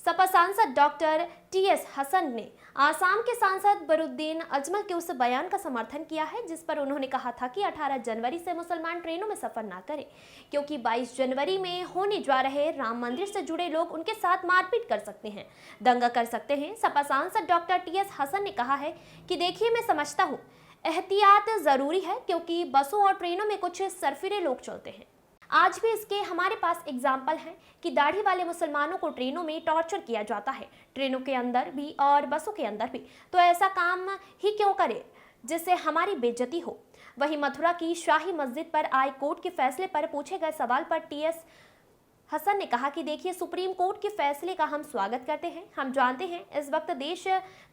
सपा सांसद doctor TS Hasan ने आसाम के सांसद बरुद्दीन अजमल के उस बयान का समर्थन किया है जिस पर उन्होंने कहा था कि 18 जनवरी से मुसलमान ट्रेनों में सफर ना करें क्योंकि 22 जनवरी में होने जा रहे राम मंदिर से जुड़े लोग उनके साथ मारपीट कर सकते हैं, दंगा कर सकते हैं। सपा सांसद डॉक्टर टीएस हसन ने कहा है कि देखिए, मैं समझता हूँ एहतियात जरूरी है क्योंकि बसों और ट्रेनों में कुछ सरफिरे लोग चलते हैं। आज भी इसके हमारे पास एग्जाम्पल हैं कि दाढ़ी वाले मुसलमानों को ट्रेनों में टॉर्चर किया जाता है, ट्रेनों के अंदर भी और बसों के अंदर भी। तो ऐसा काम ही क्यों करे जिससे हमारी बेइज्जती हो। वहीं मथुरा की शाही मस्जिद पर आए कोर्ट के फैसले पर पूछे गए सवाल पर टीएस हसन ने कहा कि देखिए, सुप्रीम कोर्ट के फैसले का हम स्वागत करते हैं। हम जानते हैं इस वक्त देश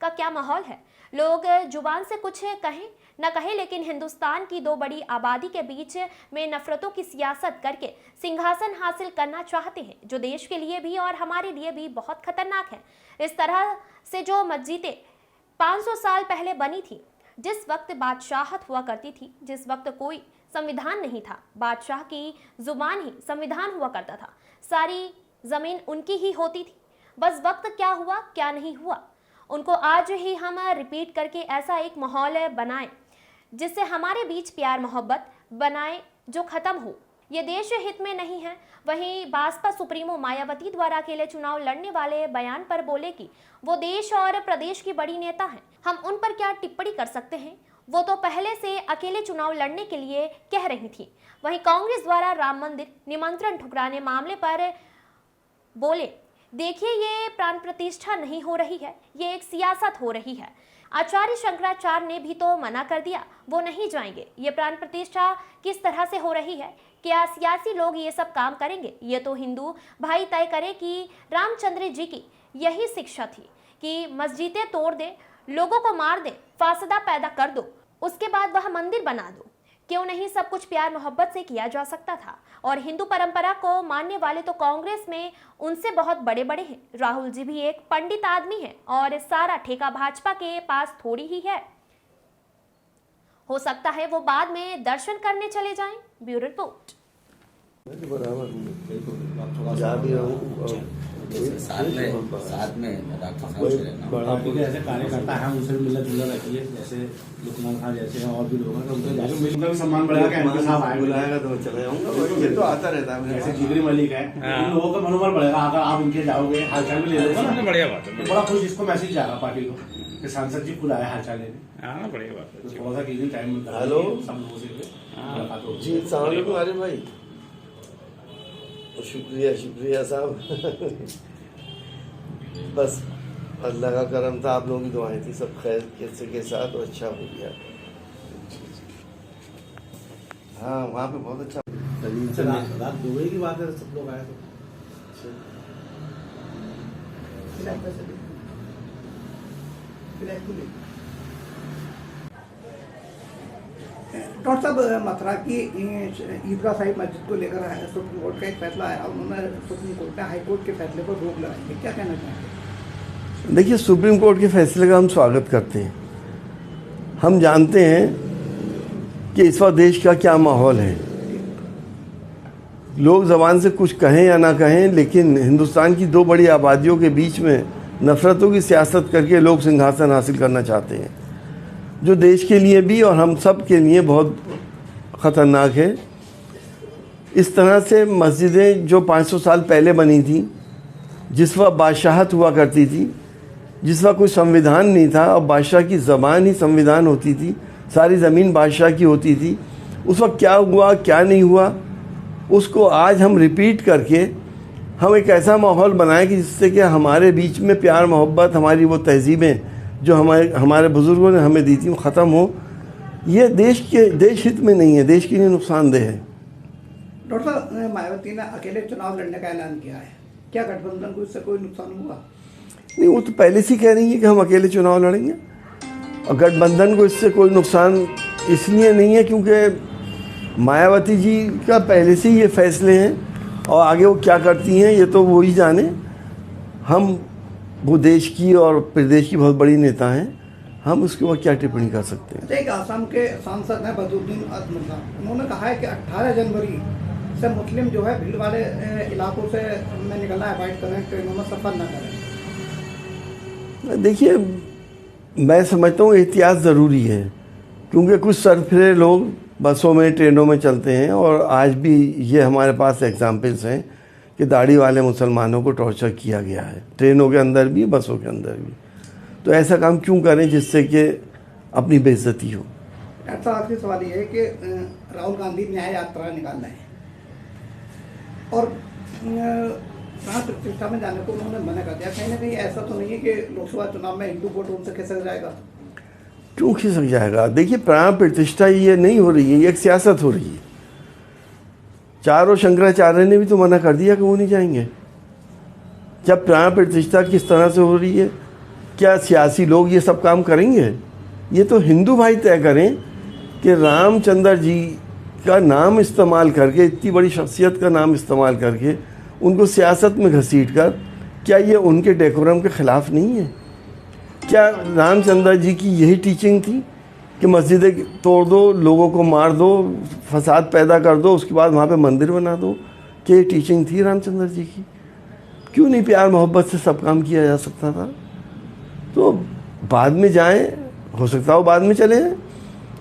का क्या माहौल है। लोग जुबान से कुछ कहें न कहें, लेकिन हिंदुस्तान की दो बड़ी आबादी के बीच में नफरतों की सियासत करके सिंहासन हासिल करना चाहते हैं, जो देश के लिए भी और हमारे लिए भी बहुत खतरनाक है। इस तरह से जो मस्जिदें 500 साल पहले बनी थी, जिस वक्त बादशाहत हुआ करती थी, जिस वक्त कोई संविधान नहीं था, बादशाह की जुबान ही संविधान हुआ करता था, सारी जमीन उनकी ही होती थी। बस वक्त क्या हुआ क्या नहीं हुआ उनको आज ही हम रिपीट करके ऐसा एक माहौल बनाएं जिससे हमारे बीच प्यार मोहब्बत बनाए जो खत्म हो। ये देश हित में नहीं है। वहीं भाजपा सुप्रीमो मायावती द्वारा अकेले चुनाव लड़ने वाले बयान पर बोले कि वो देश और प्रदेश की बड़ी नेता हैं, हम उन पर क्या टिप्पणी कर सकते हैं, वो तो पहले से अकेले चुनाव लड़ने के लिए कह रही थी। वहीं कांग्रेस द्वारा राम मंदिर निमंत्रण ठुकराने मामले पर बोले, देखिए, ये प्राण प्रतिष्ठा नहीं हो रही है, ये एक सियासत हो रही है। आचार्य शंकराचार्य ने भी तो मना कर दिया, वो नहीं जाएंगे। ये प्राण प्रतिष्ठा किस तरह से हो रही है? क्या सियासी लोग ये सब काम करेंगे? ये तो हिंदू भाई तय करे कि रामचंद्र जी की यही शिक्षा थी कि मस्जिदें तोड़ दे, लोगों को मार दे, फासदा पैदा कर दो, उसके बाद वह मंदिर बना दो। क्यों नहीं सब कुछ प्यार मोहब्बत से किया जा सकता था? और हिंदू परंपरा को मानने वाले तो कांग्रेस में उनसे बहुत बड़े बड़े हैं। राहुल जी भी एक पंडित आदमी है और सारा ठेका भाजपा के पास थोड़ी ही है। हो सकता है वो बाद में दर्शन करने चले जाएं। Bureau report. साथ में ऐसे कार्यकर्ता है, उनसे मिलना जुलना रखिए, जैसे लुकमान खान जैसे हैं और भी लोग हैं, उनका भी सम्मान बढ़ाया। एमपी साहब आए, बुलाएगा तो चले जाऊंगा, ये तो आता रहता है। जैसे जिगरी मलिक है, इन लोगों का मनोबल बढ़ेगा अगर आप उनके जाओगे, हालचाल भी ले लोगे। बढ़िया बात है, बड़ा खुश इसको मैसेज जाएगा पार्टी को कि सांसद जी खुद आए हालचाल लेने। बढ़िया बात है, थोड़ा सा किसी टाइम मिलता है। हेलो सब लोगों से जी, अस्सलाम वालेकुम आरिफ भाई। शुक्रिया शुक्रिया साहब। बस अल्लाह का करम था, आप लोगों की दुआएं थी, सब खैर के साथ और अच्छा हो गया। हाँ, वहाँ पे बहुत अच्छा। रात दुबई की बात है, सब लोग आए तो डॉक्टर साहब, मथुरा की ईदगाह साहिब मस्जिद को लेकर सुप्रीम कोर्ट का एक फैसला आया, उन्होंने सुप्रीम कोर्ट ने हाई कोर्ट के फैसले पर रोक लगाई है, क्या कहना चाहेंगे? देखिए, सुप्रीम कोर्ट के फैसले का हम स्वागत करते हैं। हम जानते हैं कि इस वक्त देश का क्या माहौल है। लोग ज़बान से कुछ कहें या ना कहें, लेकिन हिंदुस्तान की दो बड़ी आबादियों के बीच में नफ़रतों की सियासत करके लोग सिंहासन हासिल करना चाहते हैं, जो देश के लिए भी और हम सब के लिए बहुत ख़तरनाक है। इस तरह से मस्जिदें जो 500 साल पहले बनी थी, जिस वक्त बादशाहत हुआ करती थी, जिस वक्त कोई संविधान नहीं था और बादशाह की ज़बान ही संविधान होती थी, सारी ज़मीन बादशाह की होती थी, उस वक्त क्या हुआ क्या नहीं हुआ, उसको आज हम रिपीट करके हम एक ऐसा माहौल बनाएं कि जिससे कि हमारे बीच में प्यार मोहब्बत, हमारी वो तहजीबें जो हमारे बुज़ुर्गों ने हमें दी थी, वो ख़त्म हो। ये देश हित में नहीं है, देश के लिए नुकसानदेह है। डॉक्टर साहब, मायावती ने अकेले चुनाव लड़ने का ऐलान किया है, क्या गठबंधन को इससे कोई नुकसान हुआ? नहीं, वो तो पहले से कह रही है कि हम अकेले चुनाव लड़ेंगे, और गठबंधन को इससे कोई नुकसान इसलिए नहीं है क्योंकि मायावती जी का पहले से ही ये फैसले हैं, और आगे वो क्या करती हैं ये तो वो ही जाने। हम वो देश की और प्रदेश की बहुत बड़ी नेता हैं, हम उसके ऊपर क्या टिप्पणी कर सकते हैं। एक आसाम के सांसद हैं बरुद्दीन अजमल साहब, उन्होंने कहा है कि 18 जनवरी से मुस्लिम जो है भीड़ वाले इलाकों से में निकलना अवॉइड करें, ट्रेनों में सफ़र न करें। देखिए, मैं समझता हूँ एहतियात ज़रूरी है, क्योंकि कुछ सरफिरे लोग बसों में ट्रेनों में चलते हैं, और आज भी ये हमारे पास एग्जाम्पल्स हैं कि दाढ़ी वाले मुसलमानों को टॉर्चर किया गया है, ट्रेनों के अंदर भी, बसों के अंदर भी। तो ऐसा काम क्यों करें जिससे कि अपनी बेइज्जती हो। ऐसा आखिरी सवाल ये है कि राहुल गांधी न्याय यात्रा निकालना है और प्राण प्रतिष्ठा में जाने को उन्होंने मना कर दिया। कहीं ना कहीं ऐसा तो नहीं है कि लोकसभा चुनाव में हिंदू वोट उनसे खिसक जाएगा? क्यों खिसक जाएगा? देखिए, प्राण प्रतिष्ठा ये नहीं हो रही है, ये एक सियासत हो रही है। चारों शंकराचार्य ने भी तो मना कर दिया कि वो नहीं जाएंगे। जब प्राण प्रतिष्ठा किस तरह से हो रही है, क्या सियासी लोग ये सब काम करेंगे? ये तो हिंदू भाई तय करें कि रामचंद्र जी का नाम इस्तेमाल करके, इतनी बड़ी शख्सियत का नाम इस्तेमाल करके उनको सियासत में घसीट कर, क्या ये उनके डेकोरम के ख़िलाफ़ नहीं है? क्या रामचंद्र जी की यही टीचिंग थी कि मस्जिदें तोड़ दो, लोगों को मार दो, फसाद पैदा कर दो, उसके बाद वहाँ पे मंदिर बना दो? क्या ये टीचिंग थी रामचंद्र जी की? क्यों नहीं प्यार मोहब्बत से सब काम किया जा सकता था? तो बाद में जाएं, हो सकता हो बाद में चले जाएं,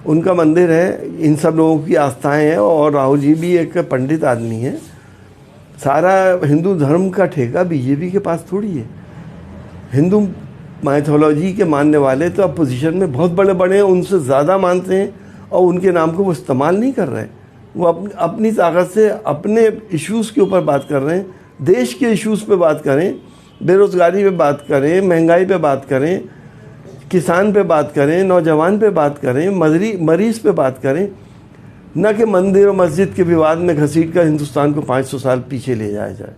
उनका मंदिर है, इन सब लोगों की आस्थाएं हैं, और राहुल जी भी एक पंडित आदमी है। सारा हिंदू धर्म का ठेका बीजेपी के पास थोड़ी है। हिंदू माइथोलॉजी के मानने वाले तो अपोजिशन में बहुत बड़े बड़े हैं, उनसे ज़्यादा मानते हैं, और उनके नाम को वो इस्तेमाल नहीं कर रहे हैं। वो अपनी ताकत से अपने इश्यूज़ के ऊपर बात कर रहे हैं, देश के इश्यूज़ पे बात करें, बेरोज़गारी पे बात करें, महंगाई पे बात करें, किसान पे बात करें, नौजवान पे बात करें, मरीज़ पे बात करें, न कि मंदिर और मस्जिद के विवाद में घसीट कर हिंदुस्तान को 500 साल पीछे ले जाया जाए।